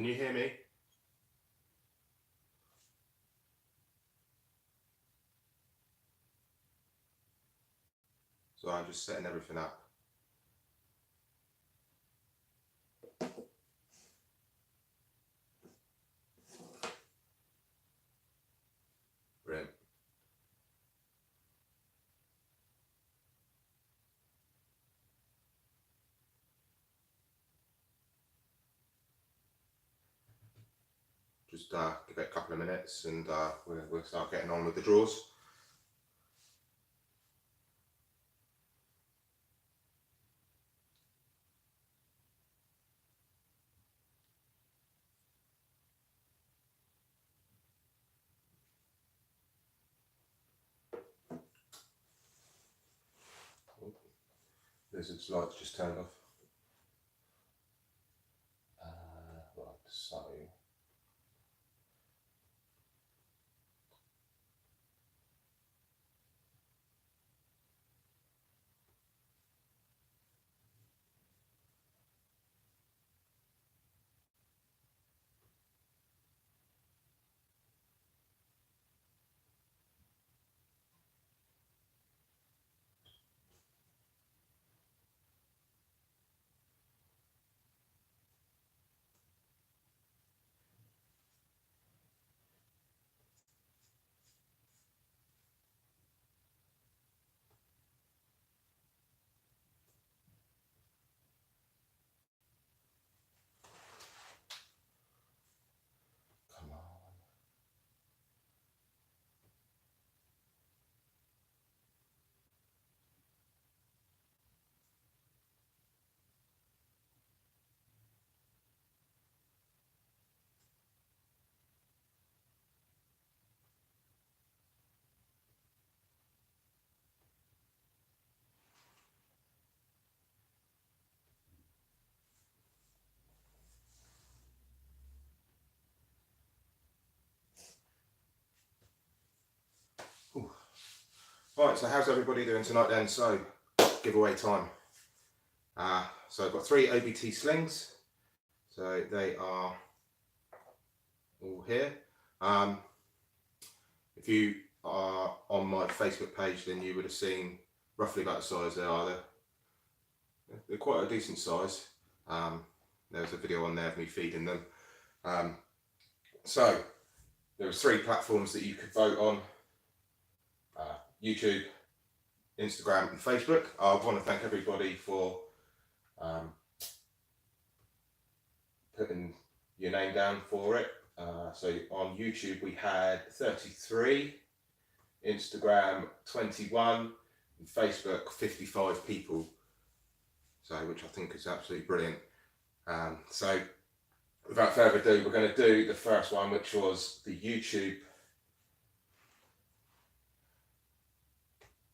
Can you hear me? So I'm just setting everything up. Brilliant. Just give it a couple of minutes and we'll start getting on with the draws. Lizard's lights just turned off. Right, so come on. Ooh. Right, so how's everybody doing tonight then? So, giveaway time. So I've got 3 OBT slings. So they are all here. If you are on my Facebook page, then you would have seen roughly about the size they are. They're quite a decent size. There's a video on there of me feeding them. So there was 3 platforms that you could vote on. YouTube, Instagram and Facebook. I want to thank everybody for putting your name down for it. So on YouTube we had 33, Instagram 21, and Facebook 55 people. So which I think is absolutely brilliant. So without further ado, we're going to do the first one, which was the YouTube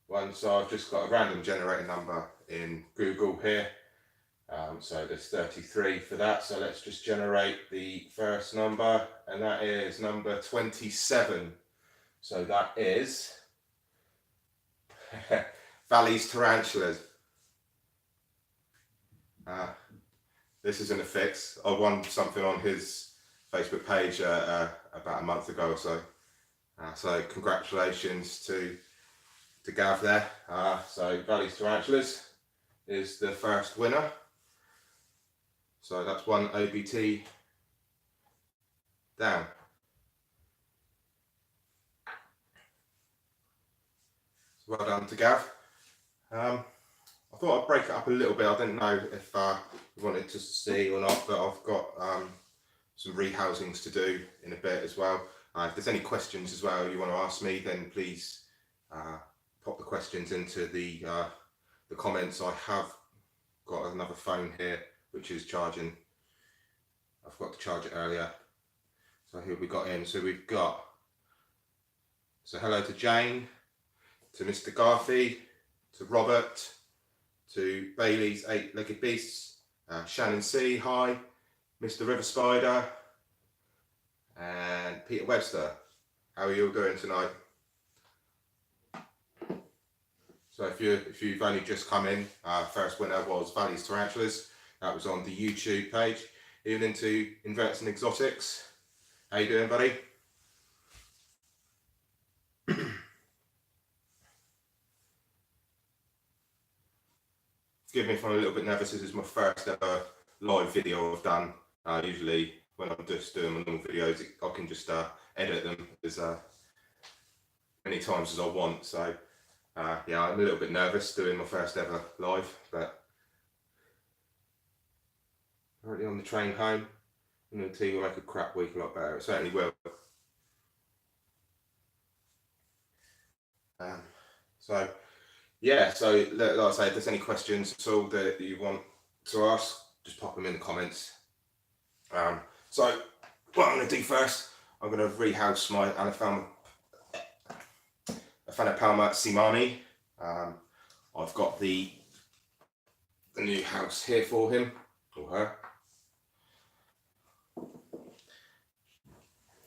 one. So I've just got a random generator number in Google here. So there's 33 for that. So let's just generate the first number, and that is number 27. So that is Valley's Tarantulas. This isn't a fix. I won something on his Facebook page about a month ago or so. So congratulations to Gav there. So Valley's Tarantulas is the first winner. So that's 1 OBT down. So well done to Gav. I thought I'd break it up a little bit. I didn't know if you wanted to see or not, but I've got some rehousings to do in a bit as well. If there's any questions as well you want to ask me, then please pop the questions into the comments. I have got another phone here which is charging. I forgot to charge it earlier. So here we got in. So we've got, so hello to Jane, to Mr. Garthy, to Robert, to Bailey's 8-Legged Beasts, Shannon C, hi, Mr. River Spider, and Peter Webster. How are you all doing tonight? So if you've only just come in, first winner was Valley's Tarantulas. That was on the YouTube page. even into inverts and exotics. How you doing, buddy? Forgive me if I'm a little bit nervous. This is my first ever live video I've done. Usually when I'm just doing my normal videos, I can just edit them as many times as I want. So yeah, I'm a little bit nervous doing my first ever live, but already on the train home. I'm going to tell you will make a crap week a lot better. It certainly will. So yeah, so like I say, if there's any questions at all that you want to ask, just pop them in the comments. So what I'm going to do first, I'm going to rehouse my Alfama Palma Simani. I've got the new house here for him or her.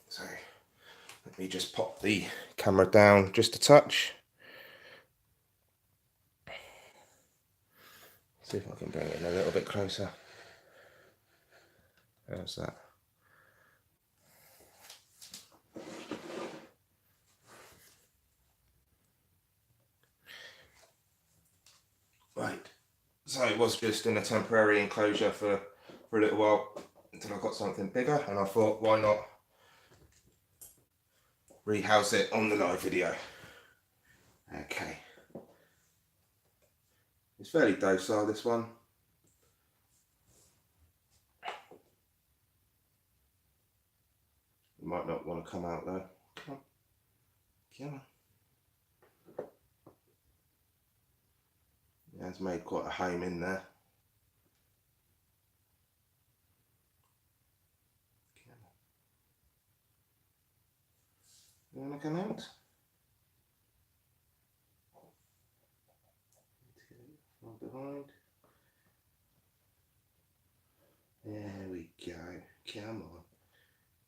So let me just pop the camera down just a touch. See if I can bring it in a little bit closer. How's that? Right. So it was just in a temporary enclosure for a little while until I got something bigger, and I thought, why not rehouse it on the live video? Okay. It's fairly docile, this one. You might not want to come out though. Come on. Come on. Yeah, it's made quite a home in there. You want to come out? From behind. There we go. Come on.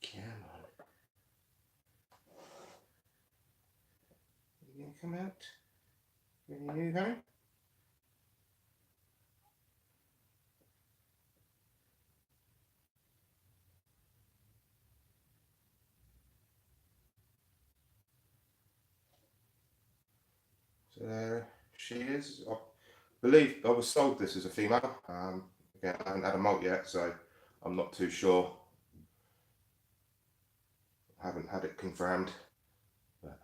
Come on. You gonna come out? Any new home? So there she is. I believe I was sold this as a female. Again, I haven't had a molt yet, so I'm not too sure. I haven't had it confirmed. But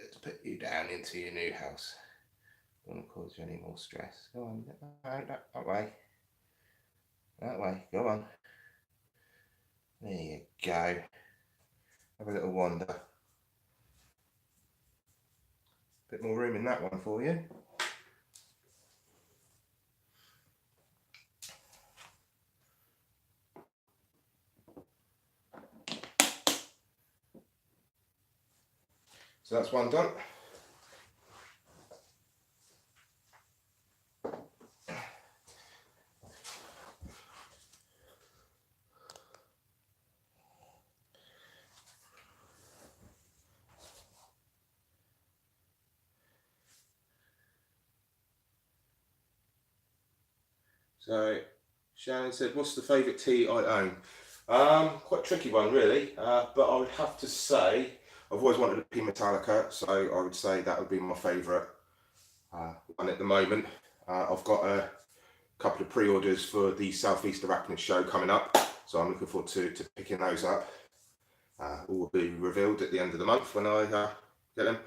let's put you down into your new house. Don't want to cause you any more stress. Go on, that way. That way, go on. There you go. Have a little wander. Bit more room in that one for you. So that's one done. So Shannon said, what's the favourite tea I own? Quite a tricky one really, but I would have to say, I've always wanted a P Metallica, so I would say that would be my favourite one at the moment. I've got a couple of pre-orders for the Southeast Arachnid show coming up, so I'm looking forward to picking those up. All will be revealed at the end of the month when I get them.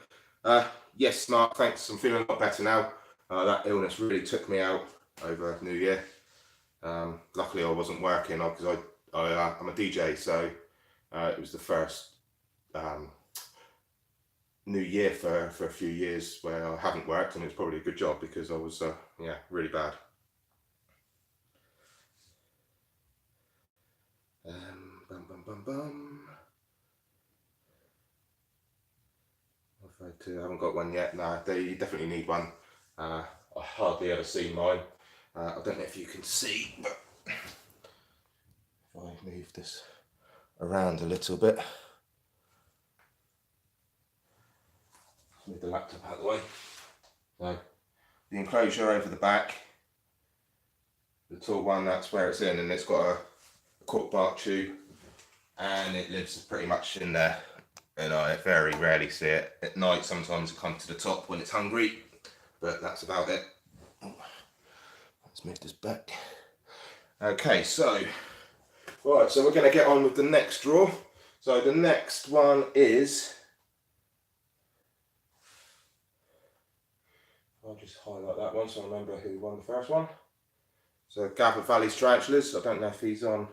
Yes, Mark, thanks. I'm feeling a lot better now. That illness really took me out over New Year. Luckily I wasn't working because I'm a DJ, so it was the first New Year for a few years where I haven't worked, and it's probably a good job because I was yeah, really bad. I haven't got one yet. No, you definitely need one. I hardly ever see mine. I don't know if you can see, but if I move this around a little bit, move the laptop out of the way. So the enclosure over the back, the tall one, that's where it's in, and it's got a cork bark tube, and it lives pretty much in there. And I very rarely see it at night. Sometimes it comes to the top when it's hungry, but that's about it. Let's move this back. Okay, so right, so we're going to get on with the next draw. So the next one is, I'll just highlight that one so I remember who won the first one. So Gavin Valley's Tarantulas. I don't know if he's on.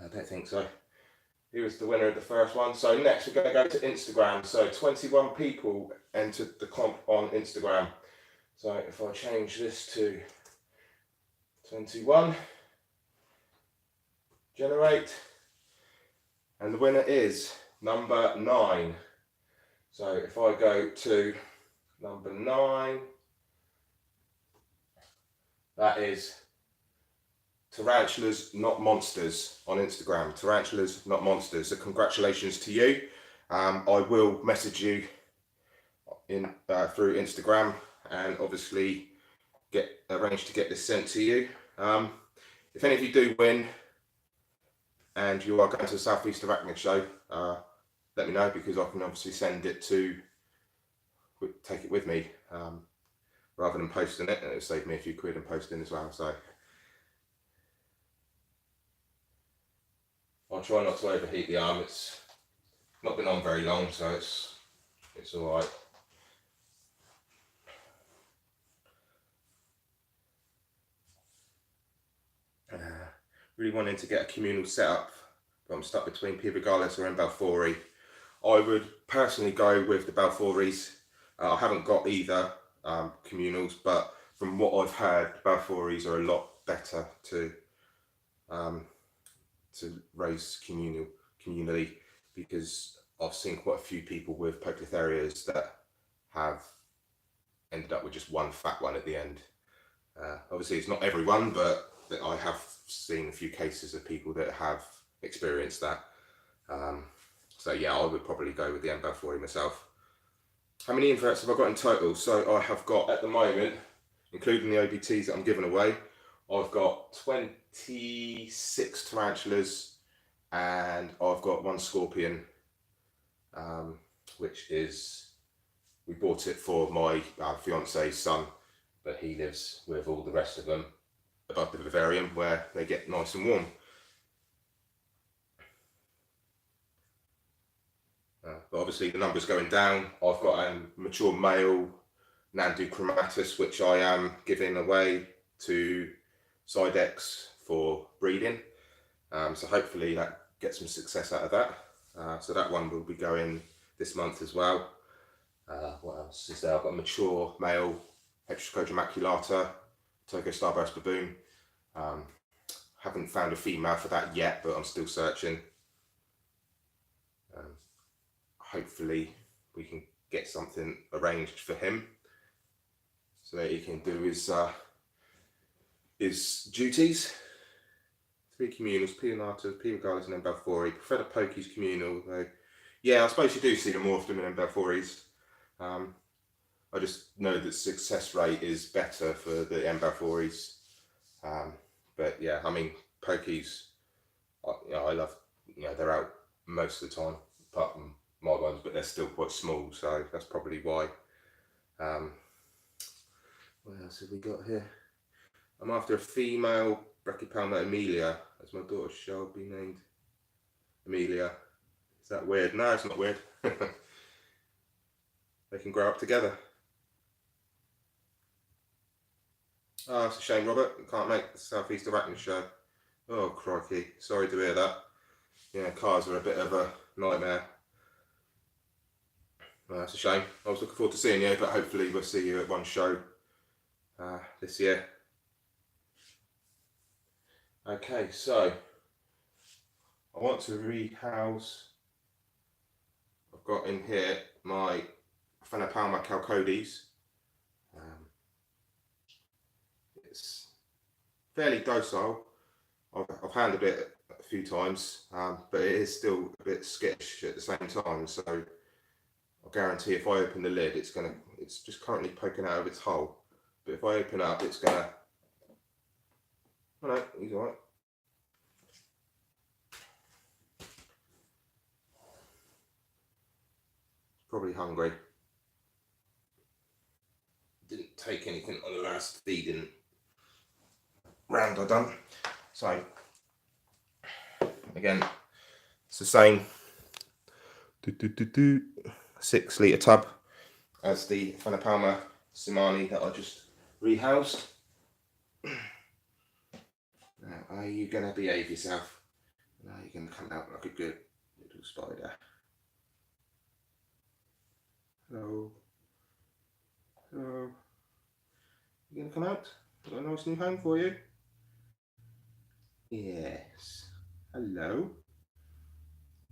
I don't think so. He was the winner of the first one. So next we're going to go to Instagram. So 21 people entered the comp on Instagram. So if I change this to 21, generate, and the winner is number 9. So if I go to number 9, that is Tarantulas Not Monsters on Instagram. Tarantulas Not Monsters. So congratulations to you. I will message you in through Instagram, and obviously arrange to get this sent to you. If any of you do win and you are going to the South East Arachnid show, let me know, because I can obviously send it take it with me, rather than posting it, and it'll save me a few quid in posting as well. So I'll try not to overheat the arm. It's not been on very long, so it's all right. Really wanting to get a communal setup, but I'm stuck between P. regalis or M. balfouri. I would personally go with the balfouris. I haven't got either communals, but from what I've heard, balfouris are a lot better to raise communally, because I've seen quite a few people with Poitou-Terriers that have ended up with just one fat one at the end. Obviously it's not everyone, but I have seen a few cases of people that have experienced that. So yeah, I would probably go with the M. balfouri myself. How many inverts have I got in total? So I have got, at the moment, including the OBTs that I'm giving away, I've got 26 tarantulas, and I've got 1 scorpion, which is, we bought it for my fiance's son, but he lives with all the rest of them above the vivarium where they get nice and warm. But obviously the number's going down. I've got a mature male Nandu chromatus, which I am giving away to Sidex for breeding. So hopefully that gets some success out of that. So that one will be going this month as well. What else is there? I've got a mature male Heteroscodra maculata, Togo starburst baboon. Haven't found a female for that yet, but I'm still searching. Hopefully we can get something arranged for him so that he can do his duties. 3 communals, P. Lenatus, P. regalis, and M. balfouri. Prefer the pokies communal, though. Yeah, I suppose you do see them more often than M. balfouris. I just know that success rate is better for the M. balfouris. But yeah, I mean, pokies, I love, they're out most of the time, apart from my ones, but they're still quite small, so that's probably why. What else have we got here? I'm after a female Brachypelma Amelia, as my daughter shall be named Amelia. Is that weird? No, it's not weird. They can grow up together. Oh, it's a shame, Robert. You can't make the South East Arachnid show. Oh, crikey. Sorry to hear that. Yeah, cars are a bit of a nightmare. Well, that's a shame. I was looking forward to seeing you, but hopefully we'll see you at one show this year. Okay, so I want to rehouse. I've got in here my Phenopalma calcodes. It's fairly docile. I've handled it a few times, but it is still a bit skittish at the same time. So I guarantee if I open the lid, it's just currently poking out of its hole. But if I open it up, it's gonna Oh no, he's alright. Probably hungry. Didn't take anything on the last feeding round I done. So again, it's the same 6 litre tub as the Fanapalma Simani that I just rehoused. Now, are you going to behave yourself? Now you're going to come out like a good little spider. Hello. Hello. You going to come out? I've got a nice new home for you. Yes. Hello.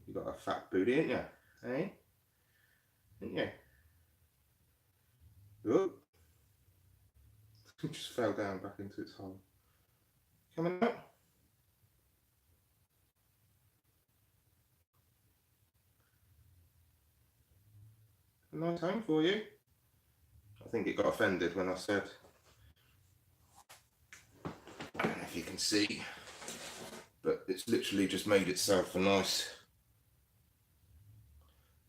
You got a fat booty, ain't you? Eh? Ain't you? Oh. It just fell down back into its hole. Coming out? A nice home for you. I think it got offended when I said, I don't know if you can see, but it's literally just made itself a nice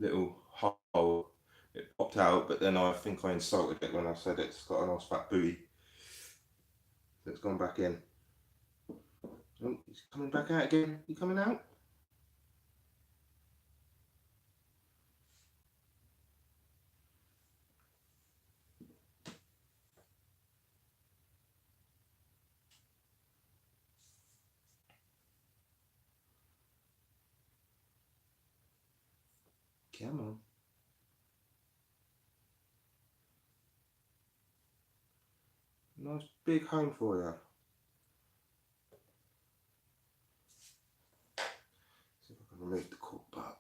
little hole. It popped out, but then I think I insulted it when I said it's got a nice fat booty. So it's gone back in. Oh, he's coming back out again. You coming out? Come on. Nice big home for you. See if I can remove the cork back.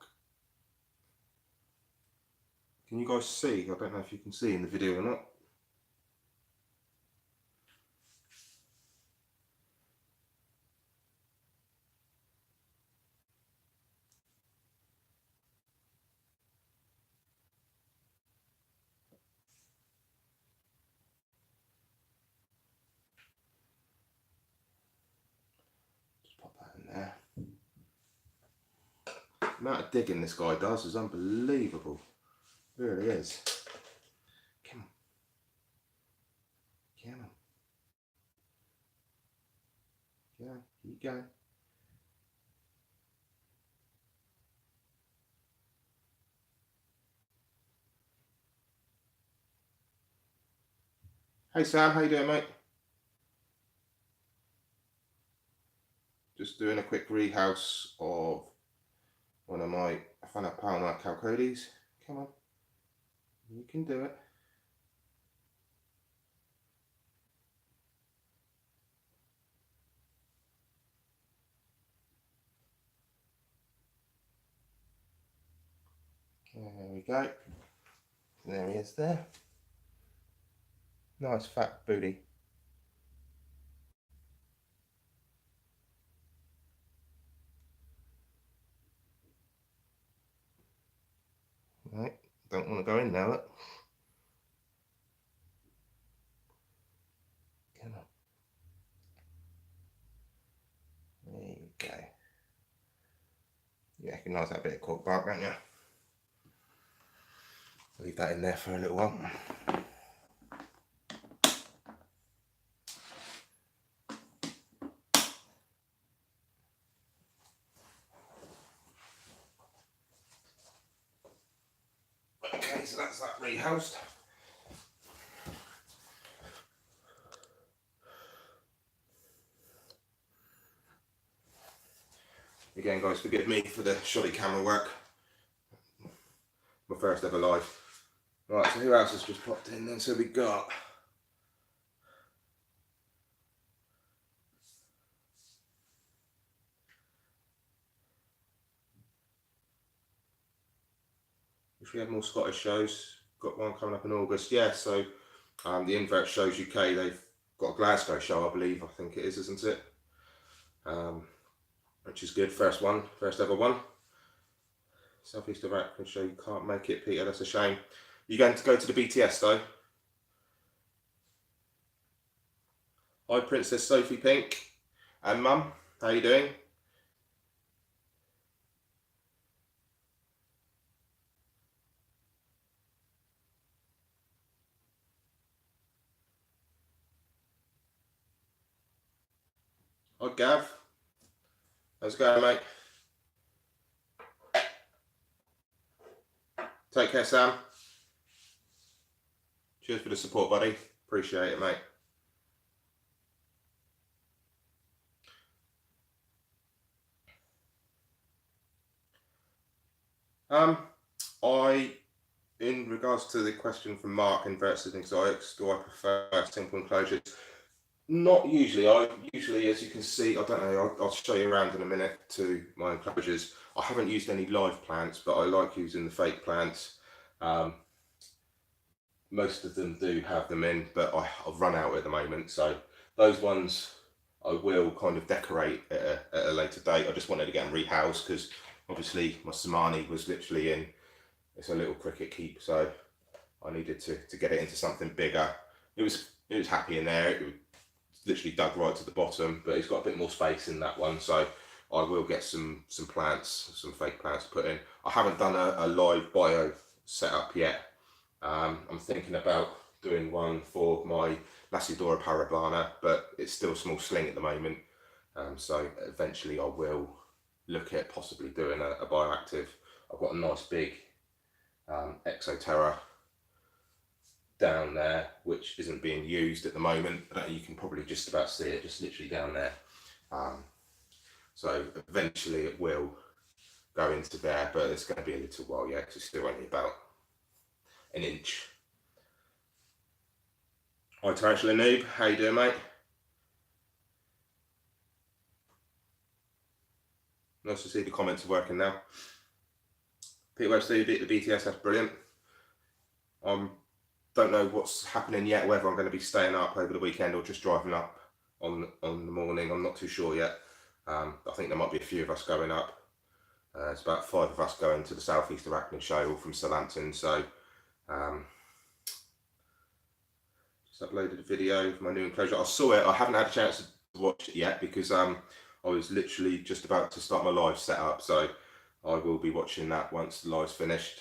Can you guys see? I don't know if you can see in the video or not. Just pop that in there. The amount of digging this guy does is unbelievable. It really is. Come on. Come on. Go on. Keep going. Hey Sam, how you doing, mate? Just doing a quick rehouse of one of my Fanapalma Calcodes. Come on. You can do it. There we go. There he is there. Nice fat booty. Right, don't want to go in now, look. Come on. There you go. You recognise that bit of cork bark, don't you? Leave that in there for a little while. Okay, so that's that rehoused. Again, guys, forgive me for the shoddy camera work. My first ever live. Right, so who else has just popped in then? So we got wish we had more Scottish shows. Got one coming up in August. Yeah, so the Invert Shows UK, they've got a Glasgow show, I believe. I think it is, isn't it? Which is good. First ever one. Southeast of African show. You can't make it, Peter. That's a shame. You going to go to the BTS though? Hi, Princess Sophie Pink. And Mum, how you doing? Hi Gav, how's it going, mate? Take care, Sam. Cheers for the support, buddy. Appreciate it, mate. Um, in regards to the question from Mark, inverts and exotics, do I prefer simple enclosures? Not usually. I usually, as you can see, I don't know, I'll show you around in a minute to my enclosures. I haven't used any live plants, but I like using the fake plants. Most of them do have them in, but I've run out at the moment. So those ones I will kind of decorate at a later date. I just wanted to get them rehoused because obviously my Samani was literally in, it's a little cricket keep, so I needed to get it into something bigger. It was happy in there. It was literally dug right to the bottom, but it's got a bit more space in that one, so I will get some plants, some fake plants to put in. I haven't done a live bio setup yet. I'm thinking about doing one for my Lacidora parablana, but it's still a small sling at the moment. So eventually I will look at possibly doing a bioactive. I've got a nice big Exoterra down there, which isn't being used at the moment. You can probably just about see it, just literally down there. So eventually it will go into there, but it's going to be a little while yet, because it's still only about an inch. Hi Tarantula Noob, how you doing, mate? Nice to see the comments are working now. Peter Webster, you beat the BTS, that's brilliant. Don't know what's happening yet, whether I'm going to be staying up over the weekend or just driving up on the morning. I'm not too sure yet. I think there might be a few of us going up. It's about 5 of us going to the Southeast Arachnid show, all from Southampton. So just uploaded a video of my new enclosure. I saw it. I haven't had a chance to watch it yet because I was literally just about to start my live setup. So I will be watching that once the live's finished.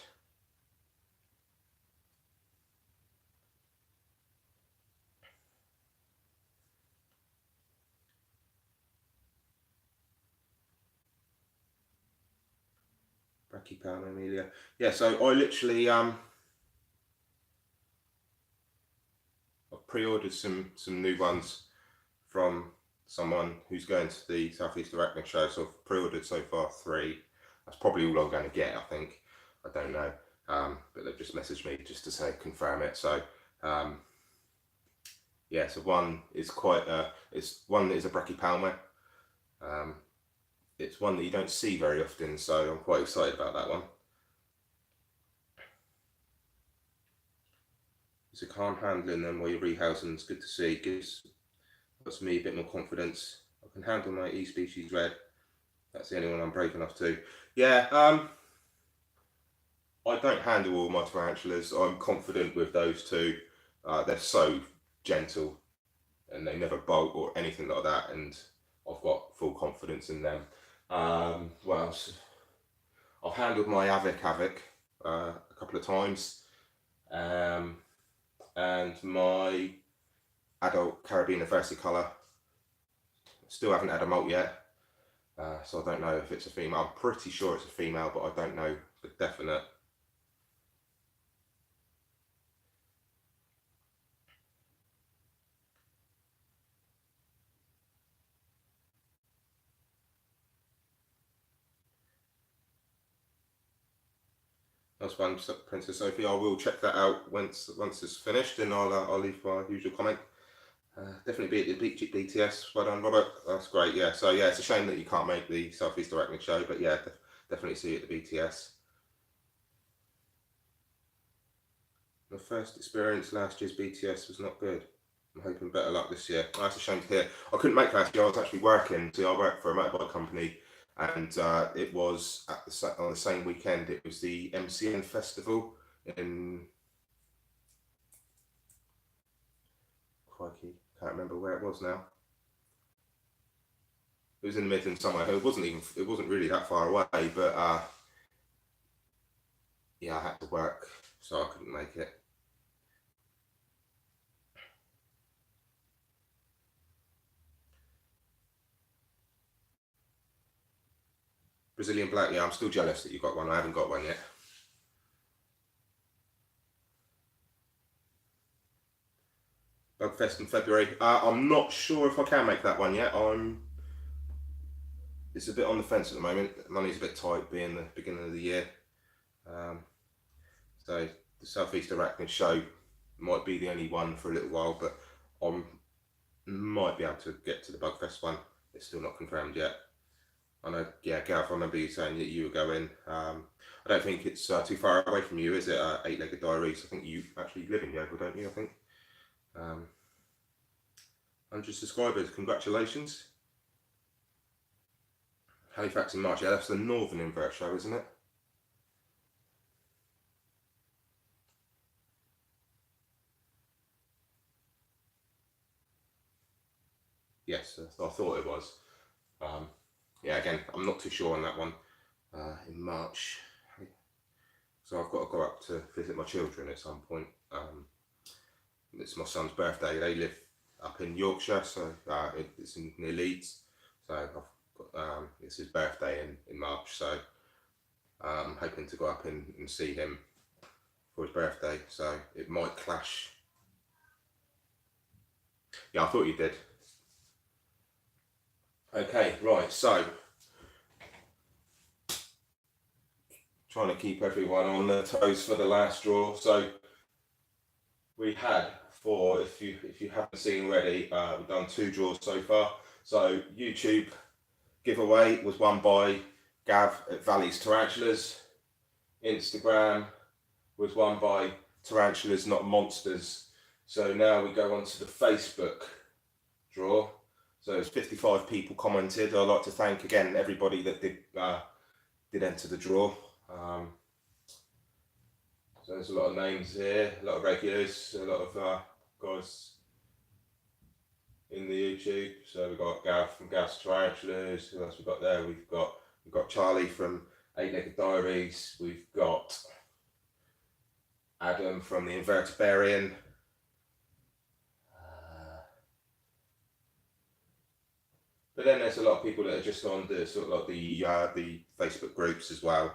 Brachypelma Amelia. Yeah, so I literally I've pre-ordered some new ones from someone who's going to the Southeast Arachnid show. So I've pre-ordered so far 3. That's probably all I'm going to get, I think. I don't know. But they've just messaged me just to say confirm it. So yeah, so one is it's one that is a Brachypelma. It's one that you don't see very often, so I'm quite excited about that one. It's a calm handling them while you're rehousing. It's good to see. Gives me a bit more confidence. I can handle my E species red. That's the only one I'm breaking off to. Yeah, I don't handle all my tarantulas. I'm confident with those two. They're so gentle and they never bolt or anything like that, and I've got full confidence in them. What else? I've handled my Havoc a couple of times, and my adult Carabiner versicolor. Still haven't had a molt yet, so I don't know if it's a female. I'm pretty sure it's a female, but I don't know for definite. That's one, Princess Sophie. I will check that out once it's finished, and I'll leave my usual comment. Definitely be at the BTS. Well done, Robert. That's great. Yeah. So yeah, it's a shame that you can't make the Southeast Arachnid show, but yeah, definitely see you at the BTS. My first experience last year's BTS was not good. I'm hoping better luck this year. Oh, that's a shame to hear. I couldn't make last year. I was actually working. See, I work for a motorbike company, and it was on the same weekend. It was the MCN festival in. Crikey, can't remember where it was now. It was in the Midlands somewhere. It wasn't really that far away, but yeah, I had to work, so I couldn't make it. Brazilian black, yeah, I'm still jealous that you got one. I haven't got one yet. Bugfest in February. I'm not sure if I can make that one yet. It's a bit on the fence at the moment. Money's a bit tight being the beginning of the year. So the Southeast Arachnid show might be the only one for a little while, but I might be able to get to the Bugfest one. It's still not confirmed yet. I know, yeah, Gav, I remember you saying that you were going. I don't think it's too far away from you, is it? Eight-Legged Diaries. I think you actually live in Yeovil, don't you? I think. 100 subscribers, congratulations. Halifax in March, yeah, that's the Northern Invert show, isn't it? Yes, I thought it was. Yeah, again, I'm not too sure on that one. In March, so I've got to go up to visit my children at some point. It's my son's birthday. They live up in Yorkshire, so it's near Leeds. So I've got, it's his birthday in March, so I'm hoping to go up and see him for his birthday. So it might clash. Yeah, I thought you did. Okay, right, so trying to keep everyone on their toes for the last draw. So we had if you haven't seen already, we've done 2 draws so far. So YouTube giveaway was won by Gav at Valley's Tarantulas. Instagram was won by Tarantulas Not Monsters. So now we go on to the Facebook draw. So there's 55 people commented. I'd like to thank again everybody that did enter the draw. So there's a lot of names here, a lot of regulars, a lot of guys in the YouTube. So we've got Gav from Gav's Tarantulas. Who else we've got there? We've got Charlie from Eight-Legged Diaries. We've got Adam from the Invertebrarian. But then there's a lot of people that are just on the sort of like the Facebook groups as well.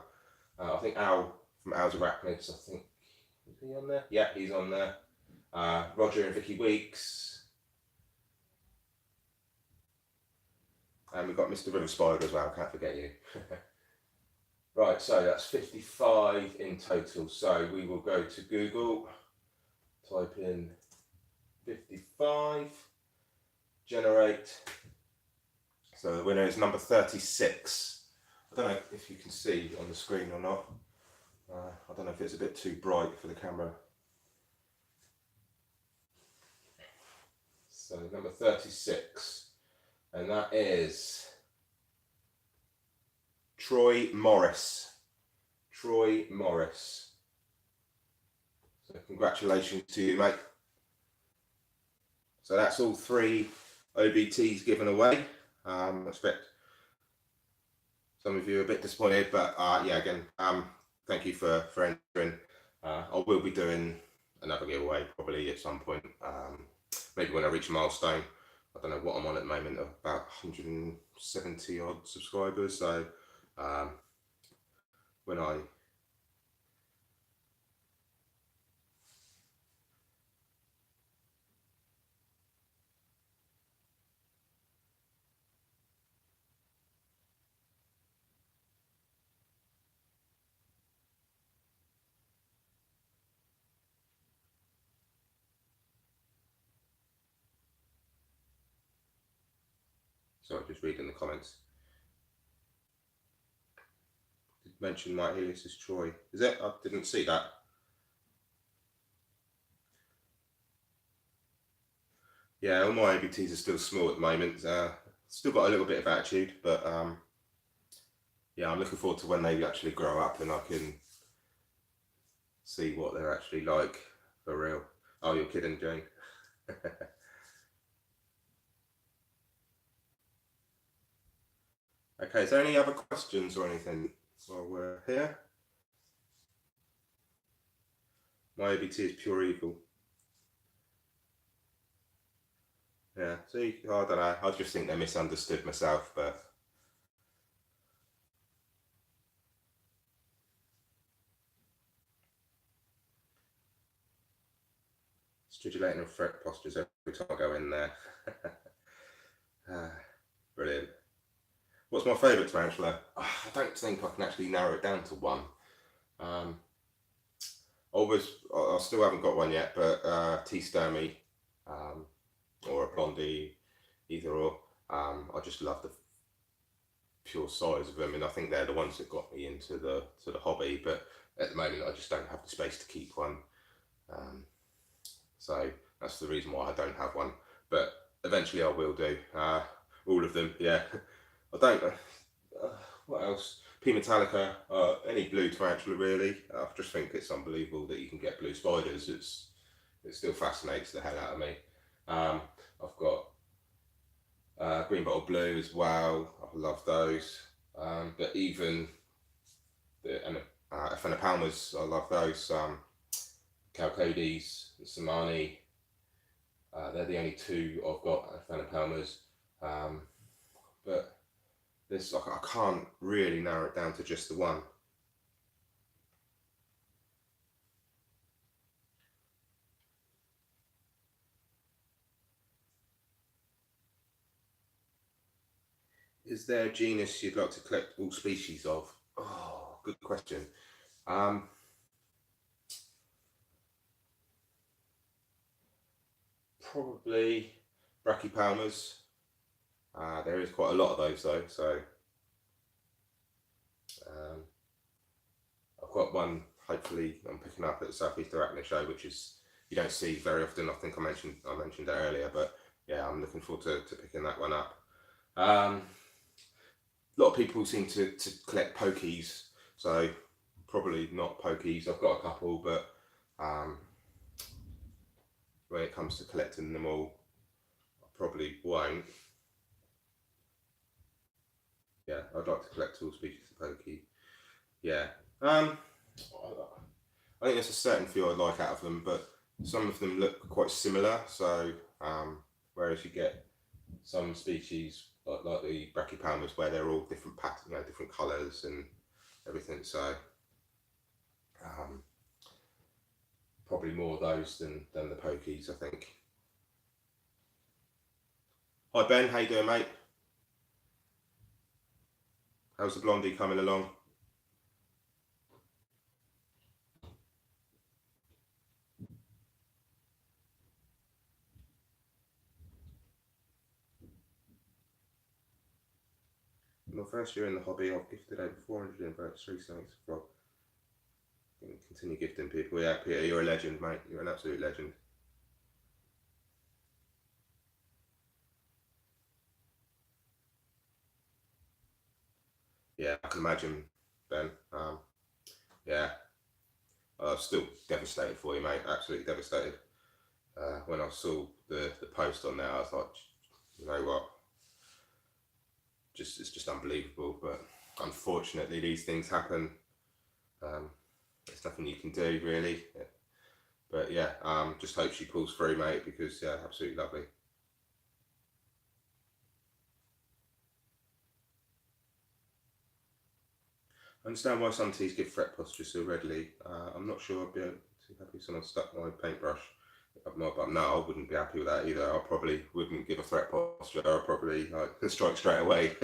I think Al from Al's Arachnids, I think, is he on there? Yeah, he's on there. Roger and Vicky Weeks. And we've got Mr. River Spider as well, can't forget you. Right, so that's 55 in total. So we will go to Google, type in 55, generate. So the winner is number 36. I don't know if you can see on the screen or not. I don't know if it's a bit too bright for the camera. So number 36, and that is Troy Morris. Troy Morris. So congratulations to you, mate. So that's all 3 OBTs given away. I expect some of you are a bit disappointed, but yeah, again, thank you for entering. I will be doing another giveaway probably at some point, maybe when I reach a milestone. I don't know what I'm on at the moment, of about 170 odd subscribers. So when I sorry, just reading the comments. Did mention my alias is Troy. Is it? I didn't see that. Yeah, all my ABTs are still small at the moment. Still got a little bit of attitude, but yeah, I'm looking forward to when they actually grow up and I can see what they're actually like for real. Oh, you're kidding, Jane. Okay, is there any other questions or anything while we're here? My ABT is pure evil. Yeah, see, I don't know. I just think they misunderstood myself, but stridulating and threat postures every time I go in there. Brilliant. What's my favourite tarantula? I don't think I can actually narrow it down to one. I still haven't got one yet, but T Sturmy or a blondie, either or. I just love the pure size of them, and I think they're the ones that got me into the hobby. But at the moment, I just don't have the space to keep one, so that's the reason why I don't have one. But eventually, I will do. All of them, yeah. I don't. What else? P Metallica, any blue tarantula really. I just think it's unbelievable that you can get blue spiders. It still fascinates the hell out of me. I've got green bottle blue as well. I love those. But even the Ephenopalmas, I love those. Chalcodes, Samani. They're the only two I've got Ephenopalmas. But there's like I can't really narrow it down to just the one. Is there a genus you'd like to collect all species of? Oh, good question. Probably Brachypalmas. There is quite a lot of those though, so I've got one. Hopefully, I'm picking up at the Southeast Arachne show, which is you don't see very often. I think I mentioned it earlier, but yeah, I'm looking forward to picking that one up. A lot of people seem to collect pokies, so probably not pokies. I've got a couple, but when it comes to collecting them all, I probably won't. Yeah, I'd like to collect all species of pokey. Yeah. I think there's a certain few I like out of them, but some of them look quite similar. So whereas you get some species like the Brachypalmas where they're all different patterns, different colours and everything. So probably more of those than the pokies, I think. Hi Ben, how you doing, mate? How's the blondie coming along? My first year in the hobby, I've gifted over 400 inverts, 3 something frog. Continue gifting people. Yeah, Peter, you're a legend, mate. You're an absolute legend. Yeah, I can imagine, Ben. Yeah, I was still devastated for you, mate. Absolutely devastated. When I saw the post on there, I was like, you know what? It's just unbelievable. But unfortunately, these things happen. There's nothing you can do really. But yeah, just hope she pulls through, mate, because yeah, absolutely lovely. I understand why some teas give fret posture so readily. I'm not sure I'd be too happy if someone stuck my paintbrush up my bum. No, I wouldn't be happy with that either. I probably wouldn't give a threat posture. I'd probably strike straight away.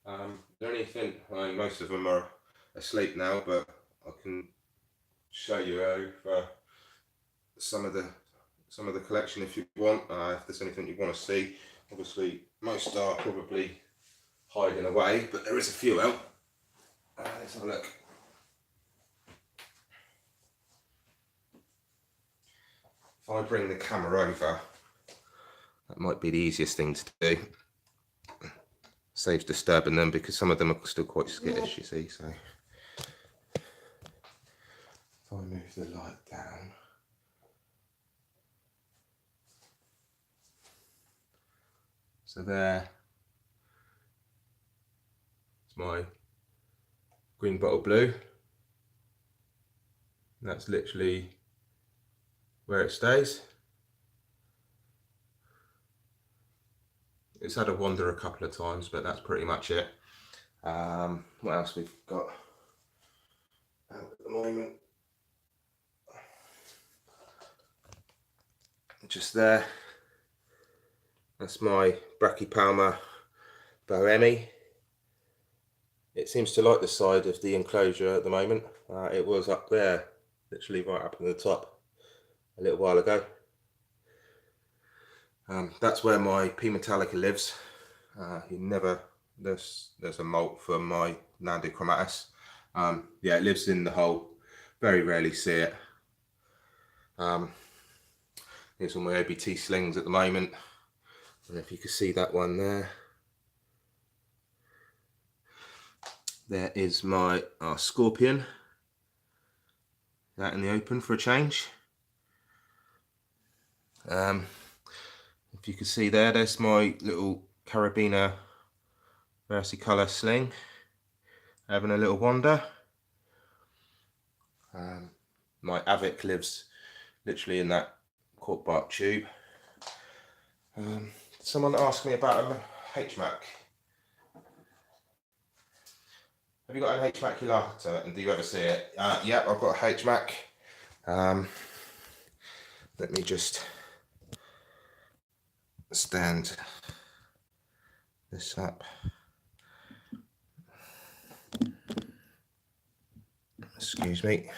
Is there anything? I mean, most of them are asleep now, but I can show you over some of the collection if you want. If there's anything you want to see, obviously most are probably hiding away, but there is a few out. Let's have a look. If I bring the camera over, that might be the easiest thing to do. Saves disturbing them because some of them are still quite skittish, you see. So I move the light down, so there, it's my green bottle blue. And that's literally where it stays. It's had a wander a couple of times, but that's pretty much it. What else we've got out at the moment? Just there, that's my Brachypalma bohemi. It seems to like the side of the enclosure at the moment. It was up there, literally right up in the top a little while ago. That's where my P. metallica lives. There's a molt for my Nandu chromatus. Yeah, it lives in the hole. Very rarely see it. Here's all my OBT slings at the moment. I don't know if you can see that one there. There is my scorpion. That in the open for a change. If you can see there, there's my little Carabiner versicolor sling, having a little wander. My Avic lives literally in that cork bark tube. Someone asked me about a HMAC. Have you got an HMAC Hilata, and do you ever see it? Yeah, I've got a HMAC. Let me just stand this up. Excuse me.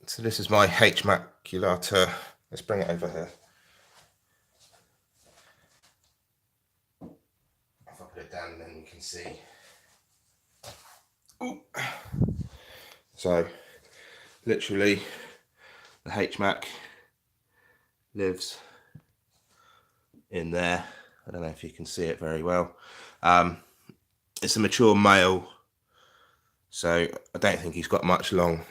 So this is my HMAC Hilata. Let's bring it over here. If I put it down, then you can see. Ooh. So, literally, the HMAC lives in there. I don't know if you can see it very well. It's a mature male, so I don't think he's got much time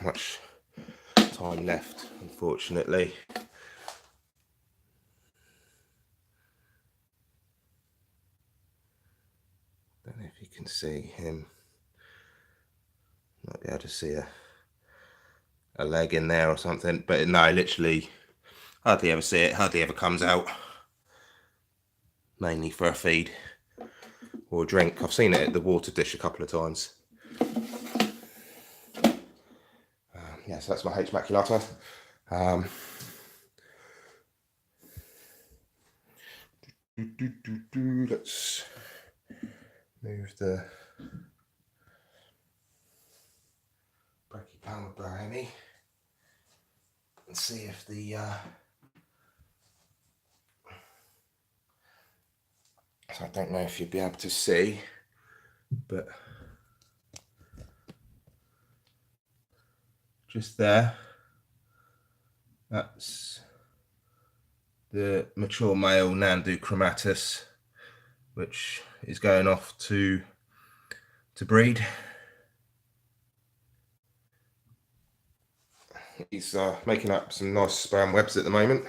left, unfortunately. Don't know if you can see him. Might be able to see a leg in there or something, but no, literally hardly ever see it, hardly ever comes out. Mainly for a feed or a drink. I've seen it at the water dish a couple of times. Yeah, so that's my H. maculata. Let's move the Brachypalma bohemi and see if the so I don't know if you'll be able to see, but just there, that's the mature male Nandu chromatus, which is going off to breed. He's making up some nice sperm webs at the moment.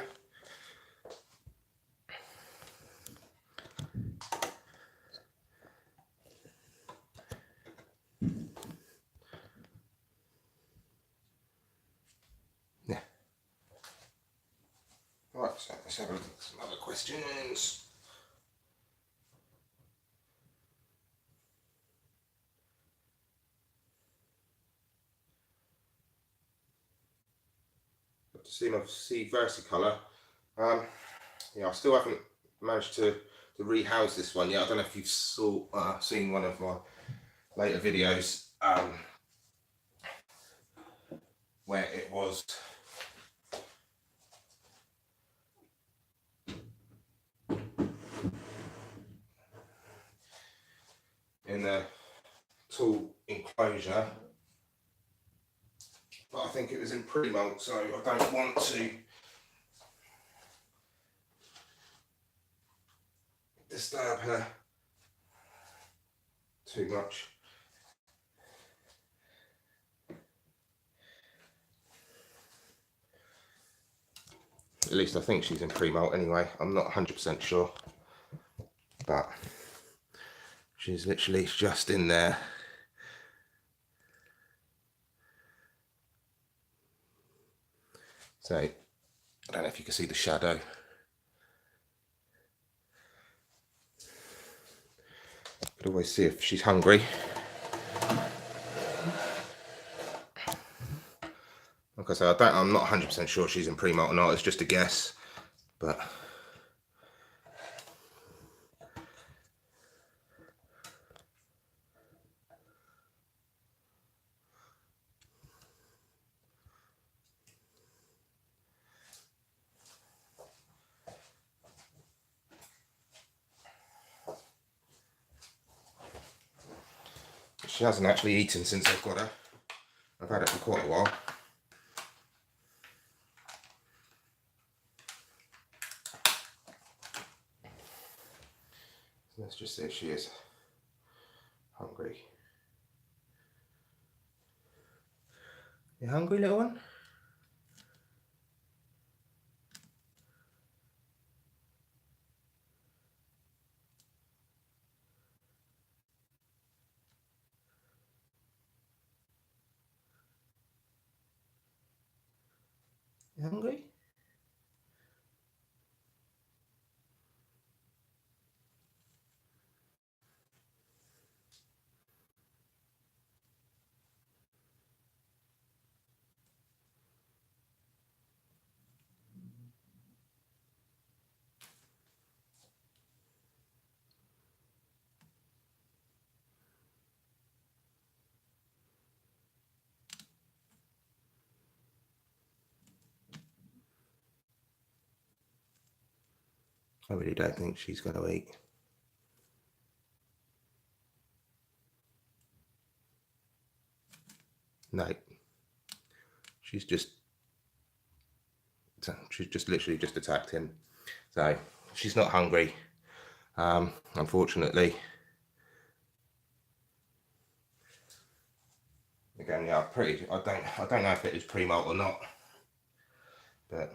Yeah. Right, so let's have a look at some other questions. To see my C versicolor. Yeah, I still haven't managed to rehouse this one yet. I don't know if you've seen one of my later videos where it was in the tall enclosure, but I think it was in pre-molt, so I don't want to disturb her too much. At least I think she's in pre-molt anyway. I'm not 100% sure, but she's literally just in there. So I don't know if you can see the shadow. Could always see if she's hungry. Like I say, I'm not 100% sure she's in pre-molt or not. It's just a guess, but she hasn't actually eaten since I've got her. I've had her for quite a while. So let's just see if she is hungry. You hungry, little one? You hungry? I really don't think she's going to eat. No. She's just literally just attacked him. So she's not hungry, unfortunately. Again, yeah, I don't know if it is pre-molt or not, but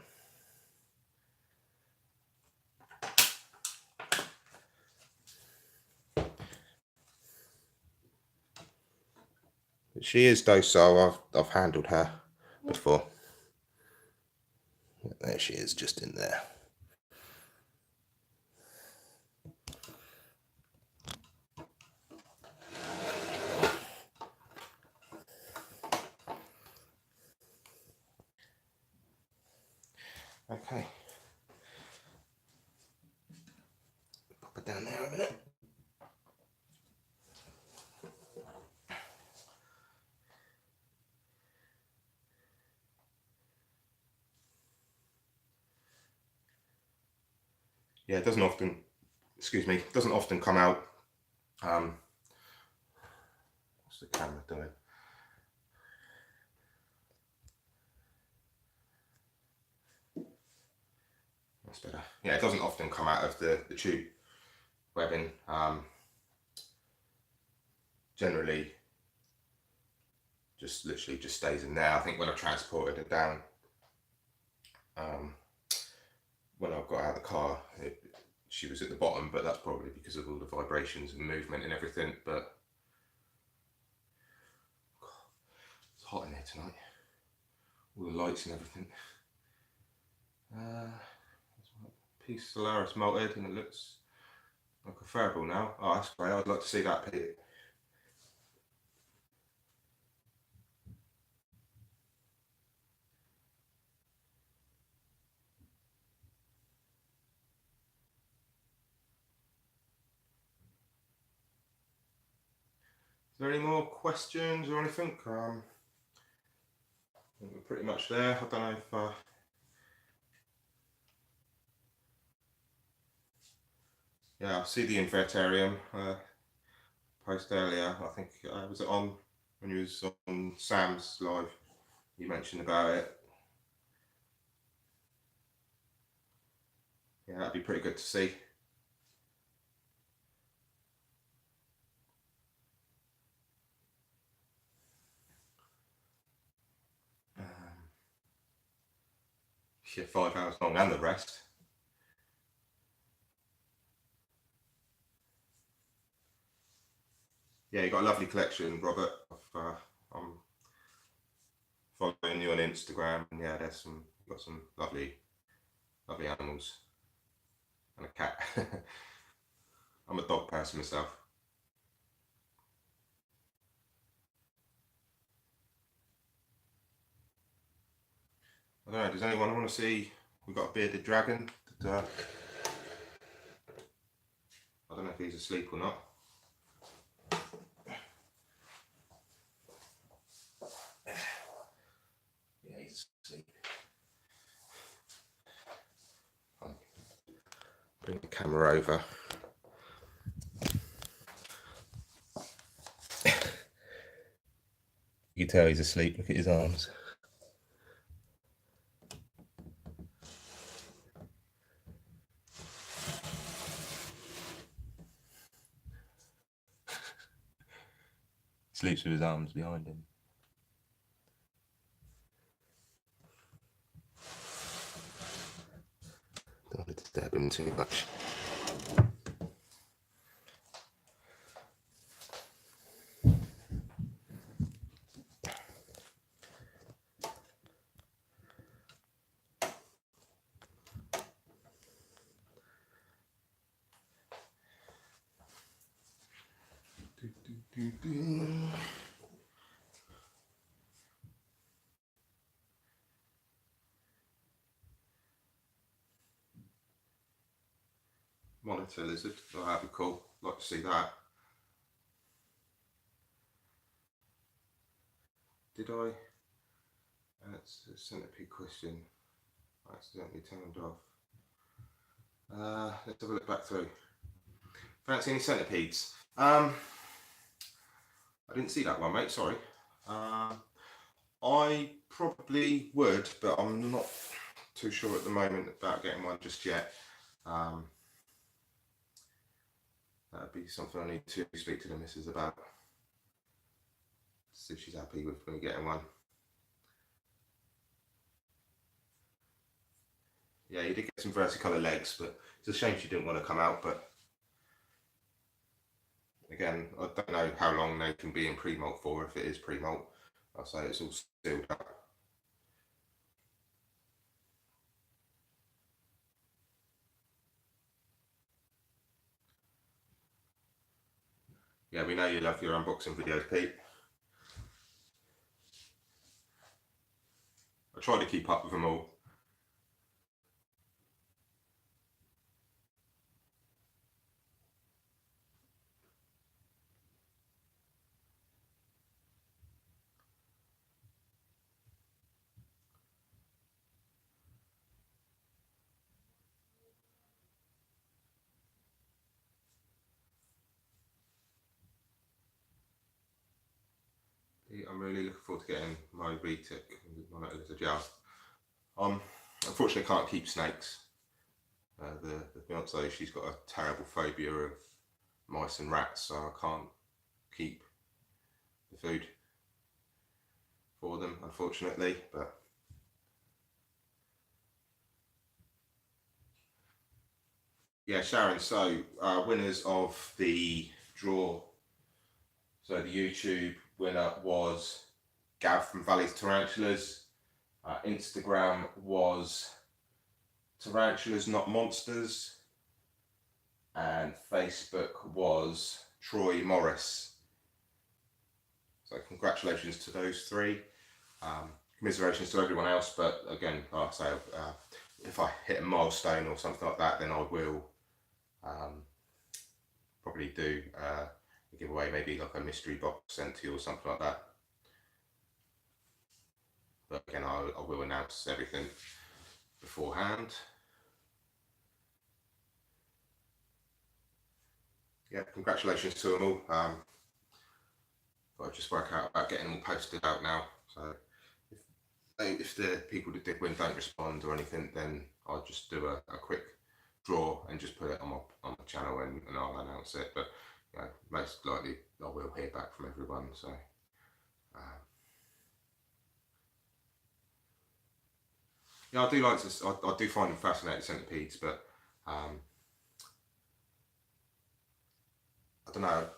she is docile. I've handled her before. There she is, just in there. Okay. Pop it down there a minute. Yeah, it doesn't often, doesn't often come out. What's the camera doing? That's better. Yeah, it doesn't often come out of the tube webbing. Generally, just literally just stays in there. I think when I transported it down, when I got out of the car, she was at the bottom, but that's probably because of all the vibrations and movement and everything. But it's hot in here tonight. All the lights and everything. Piece Solaris melted and it looks like a fireball now. Oh, that's great. I'd like to see that, Pete. Is there any more questions or anything? We're pretty much there. I don't know if yeah, I see the invertarium post earlier. I think was it on when you was on Sam's live? You mentioned about it. Yeah, that'd be pretty good to see. yeah, 5 hours long, and the rest. Yeah, you got a lovely collection, Robert. I'm following you on Instagram, and yeah, you've got some lovely, lovely animals and a cat. I'm a dog person myself. I don't know. Does anyone want to see? We've got a bearded dragon. I don't know if he's asleep or not. Yeah, he's asleep. I'll bring the camera over. You can tell he's asleep. Look at his arms. Sleeps with his arms behind him. Don't want to disturb him too much. Monitor lizard. Oh, that'd be cool. Like to see that. Did I? That's a centipede question. I accidentally turned off. Let's have a look back through. Fancy any centipedes? I didn't see that one, mate. Sorry. I probably would, but I'm not too sure at the moment about getting one just yet. That'd be something I need to speak to the missus about. See if she's happy with me getting one. Yeah, you did get some versicolor legs, but it's a shame she didn't want to come out. But again, I don't know how long they can be in pre-molt for. If it is pre-molt, I'll say it's all sealed up. Yeah, we know you love your unboxing videos, Pete. I try to keep up with them all. I'm really looking forward to getting my retic, my lizard. Yeah. Unfortunately, can't keep snakes. The fiance, she's got a terrible phobia of mice and rats, so I can't keep the food for them, unfortunately. But yeah, Sharon. So winners of the draw. So the YouTube winner was Gav from Valley's Tarantulas. Instagram was Tarantulas Not Monsters, and Facebook was Troy Morris. So congratulations to those three. Commiserations to everyone else, but again, like I say, if I hit a milestone or something like that, then I will probably do a giveaway, maybe like a mystery box sent to you or something like that. But again, I will announce everything beforehand. Yeah, congratulations to them all. But I just work out about getting them all posted out now. So if the people that did win don't respond or anything, then I'll just do a quick draw and just put it on my channel, and I'll announce it. But you know, most likely I will hear back from everyone. So Yeah, I do like to. I do find them fascinating, centipedes, but I don't know.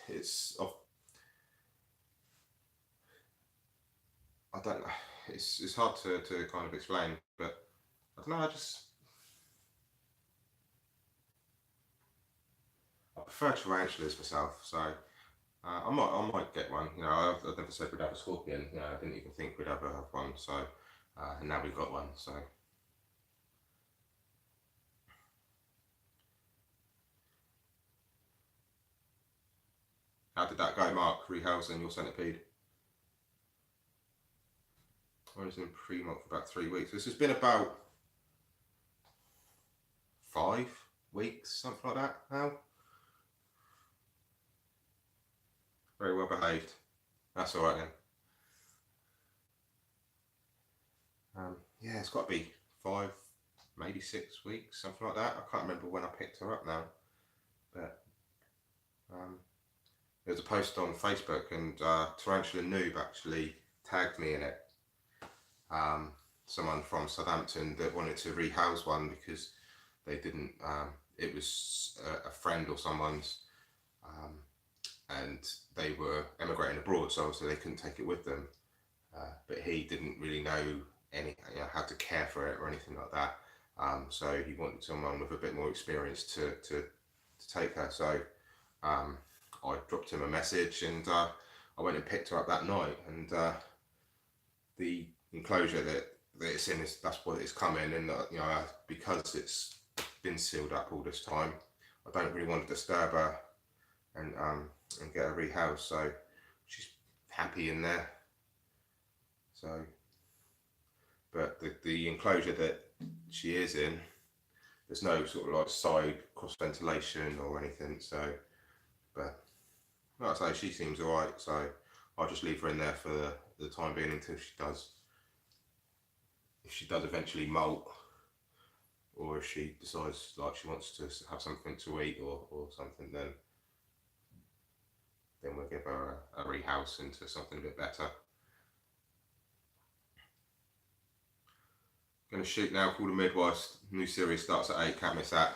It's I don't know. It's hard to kind of explain, but I don't know. I prefer tarantulas myself, so I might get one. You know, I've never said we'd have a scorpion. You know, I didn't even think we'd ever have one. So and now we've got one. So how did that go, Mark? Rehousing your centipede? I was in pre-molt for about 3 weeks. This has been about 5 weeks, something like that now. Very well behaved. That's all right then. Yeah, it's got to be 5, maybe 6 weeks, something like that. I can't remember when I picked her up now, but there was a post on Facebook, and Tarantula Noob actually tagged me in it. Someone from Southampton that wanted to rehouse one because they didn't. It was a friend or someone's, and they were emigrating abroad, so obviously they couldn't take it with them. But he didn't really know how to care for it or anything like that. So he wanted someone with a bit more experience to take her. So I dropped him a message, and I went and picked her up that night. And the enclosure that it's in that's what it's come in. And because it's been sealed up all this time, I don't really want to disturb her and get her rehoused. So she's happy in there. So, but the enclosure that she is in, there's no sort of like side cross ventilation or anything. So, but like I say, she seems alright. So I'll just leave her in there for the time being until she does. If she does eventually molt, or if she decides like she wants to have something to eat or something, then we'll give her a rehouse into something a bit better. Going to shoot now, called the Midwives. New series starts at 8, can't miss that.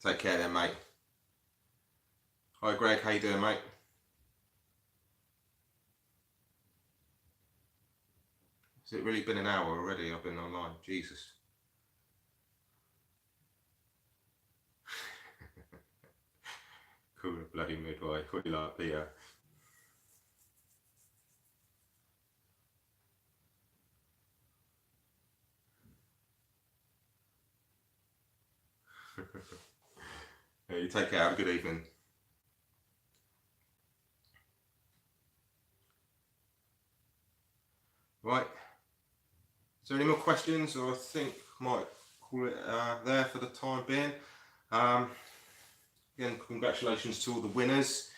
Take care then, mate. Hi Greg, how you doing, mate? Has it really been an hour already? I've been online, Jesus. Cool, bloody midwife. What do you like, Peter? Yeah, you take care. Have a good evening. Right. Is there any more questions, or I think I might call it there for the time being. Again, congratulations to all the winners.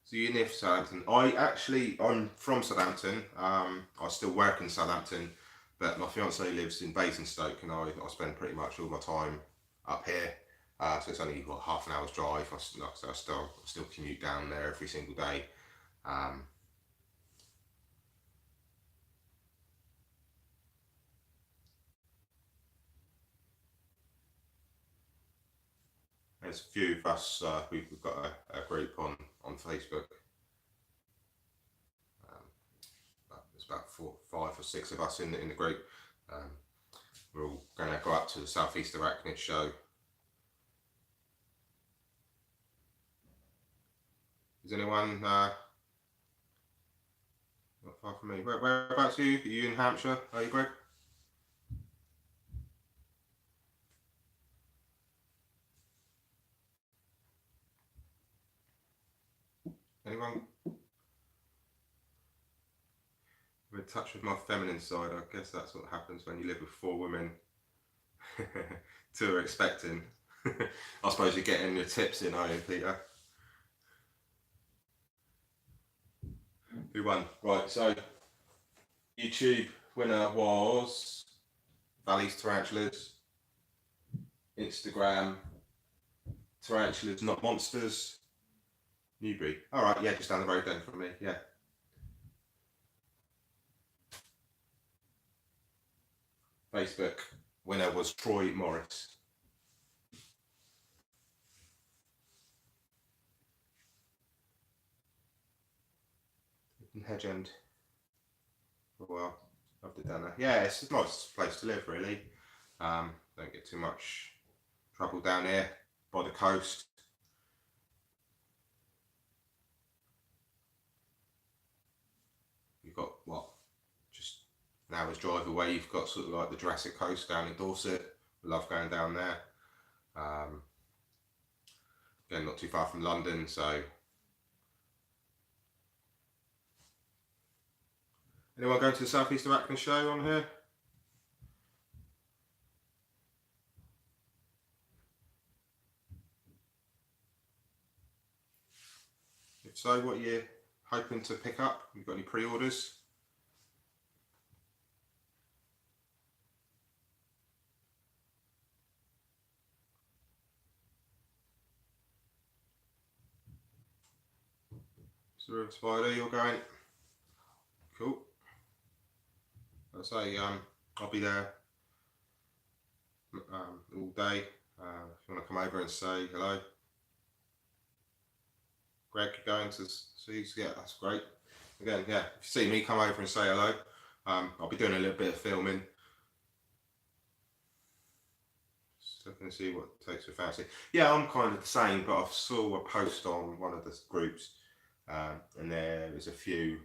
So you're near Southampton. I'm from Southampton. I still work in Southampton, but my fiance lives in Basingstoke, and I spend pretty much all my time up here. So it's only half an hour's drive. I still commute down there every single day. There's a few of us. We've got a group on Facebook. There's about 4, 5 or 6 of us in the group. We're all going to go up to the Southeast Arachnid show. Is anyone not far from me? Whereabouts are you? Are you in Hampshire? Are you, Greg? Anyone? I'm in touch with my feminine side. I guess that's what happens when you live with 4 women. 2 are expecting. I suppose you're getting your tips in, are you, Peter? Who won? Right, so YouTube winner was Valley's Tarantulas. Instagram, Tarantulas Not Monsters. Newbury. Alright, yeah, just down the road then from me, yeah. Facebook winner was Troy Morris. Hedge End. Well, after dinner. Yeah, it's a nice place to live, really. Don't get too much trouble down here by the coast. You've got what? Just an hour's drive away, you've got sort of like the Jurassic Coast down in Dorset. I love going down there. Again, not too far from London, so. Anyone going to the South East of Acton show on here? If so, what are you hoping to pick up? Have you got any pre-orders? So, Spider, you're going? Cool. I say, I'll be there all day. If you want to come over and say hello. Greg, you're going to see? Yeah, that's great. Again, yeah, if you see me, come over and say hello. I'll be doing a little bit of filming. Just looking to see what takes your fancy. Yeah, I'm kind of the same, but I saw a post on one of the groups, and there is a few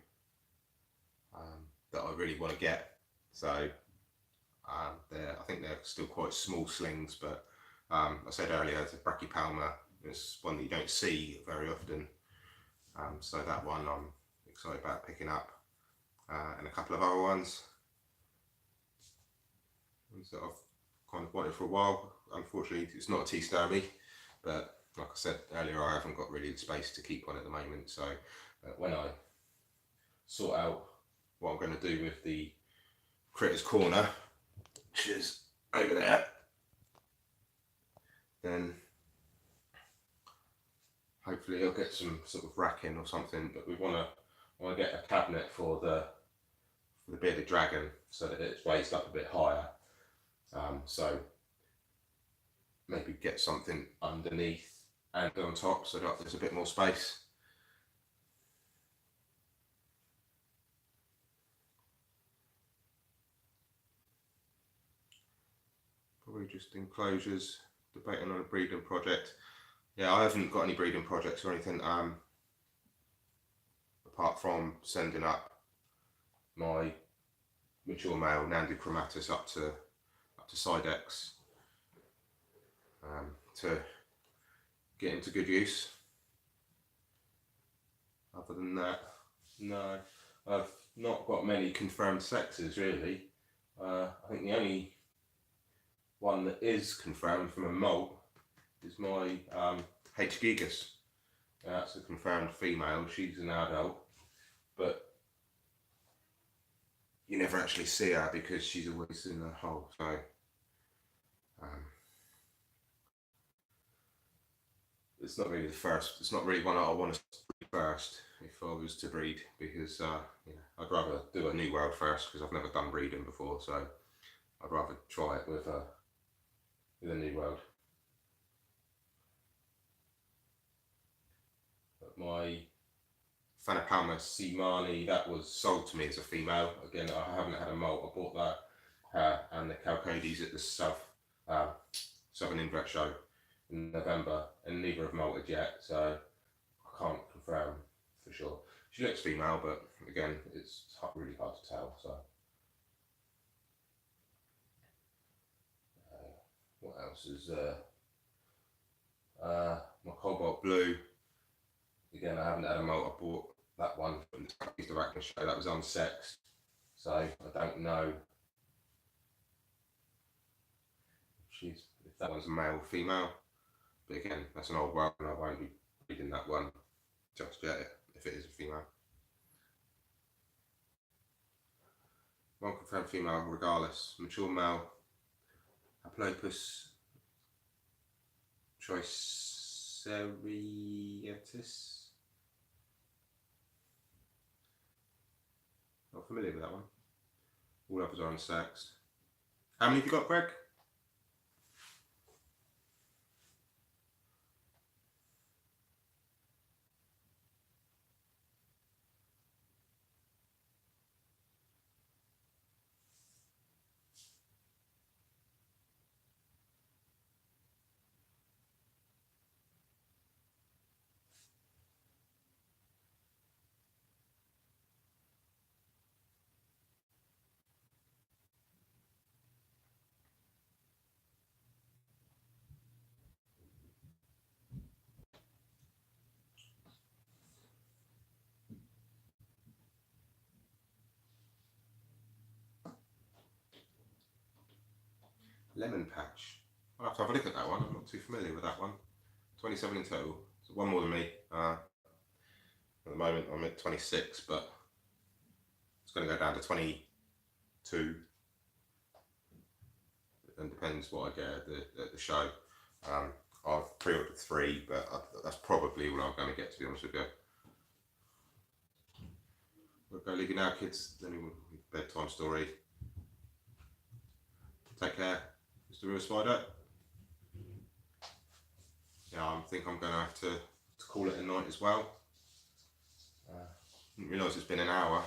that I really want to get. So I think they're still quite small slings, but I said earlier, the Brachypalma is one that you don't see very often. So that one I'm excited about picking up, and a couple of other ones that I've kind of wanted for a while. Unfortunately, it's not a tea sturmy, but like I said earlier, I haven't got really the space to keep one at the moment. So when I sort out what I'm going to do with the Critters Corner, which is over there, then hopefully I'll get some sort of racking or something. But we want to get a cabinet for the bearded dragon so that it's raised up a bit higher. So maybe get something underneath and on top so that there's a bit more space. Probably just enclosures, debating on a breeding project. Yeah, I haven't got any breeding projects or anything, apart from sending up my mature male Nandu chromatus up to Sidex, to get into good use. Other than that, no, I've not got many confirmed sexes really. I think the only one that is confirmed from a molt is my H. gigas. That's a confirmed female. She's an adult, but you never actually see her because she's always in the hole. So it's not really the first. It's not really one I want to breed first if I was to breed, because you know, I'd rather do a new world first because I've never done breeding before. So I'd rather try it with a new world. But my Phanapalma Seamani, that was sold to me as a female. Again, I haven't had a molt. I bought that and the Calcodes at the Southern Invert Show in November, and neither have molted yet, so I can't confirm for sure. She looks female, but again, it's really hard to tell. So what else is there? My Cobalt Blue. Again, I haven't had a molt. I bought that one from the South East of Acton show. That was unsexed, so I don't know if that one's a male or female. But again, that's an old one, and I won't be breeding that one just yet if it is a female. One confirmed female regardless. Mature male Haplopus Triceriotis. Not familiar with that one. All others are unsexed. How many have you got, Greg? Lemon Patch. I'll have to have a look at that one. I'm not too familiar with that one. 27 in total. So one more than me. At the moment I'm at 26, but it's going to go down to 22. It depends what I get at the show. I've pre-ordered 3, but that's probably all I'm going to get, to be honest with you. We'll go leave you now, kids. Then bedtime story. Take care. Mr. Real Spider. Yeah, I think I'm going to have to call it a night as well. Didn't realise it's been an hour.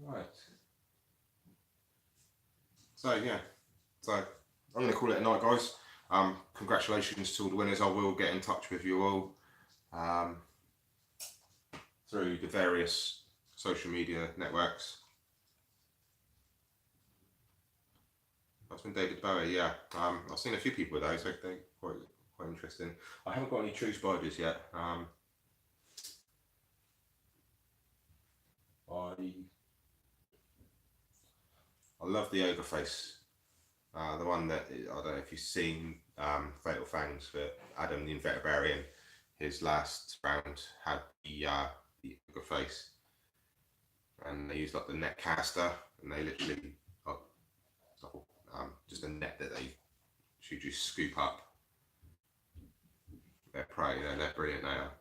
Right. So yeah, so I'm going to call it a night, guys. Congratulations to all the winners. I will get in touch with you all through the various social media networks. That's been David Bowie, yeah. I've seen a few people with those. They're quite interesting. I haven't got any true spiders yet. I love the ogre face. The one that, I don't know if you've seen Fatal Fangs for Adam the Inveterarian. His last round had the ogre face, and they used like the net caster, and they literally just a net that they should just scoop up their prey. They're brilliant. They are.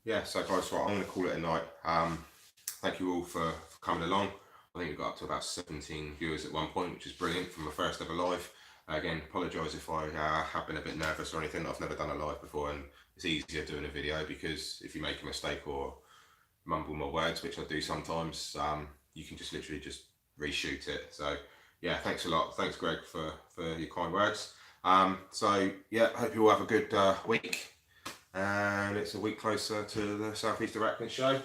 Yeah, so guys, right, I'm going to call it a night. Thank you all for coming along. I think we got up to about 17 viewers at one point, which is brilliant for my first ever live. Again, apologise if I have been a bit nervous or anything. I've never done a live before, and it's easier doing a video because if you make a mistake or mumble my words, which I do sometimes, you can just literally just reshoot it. So yeah, thanks a lot. Thanks, Greg, for your kind words. So yeah, hope you all have a good week. And it's a week closer to the Southeast Arachne show.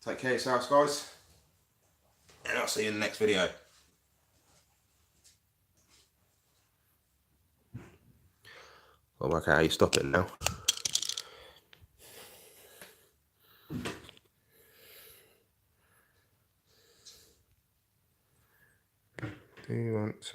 Take care of yourselves, guys, and I'll see you in the next video. I'll work out how you stop it now. Do you want to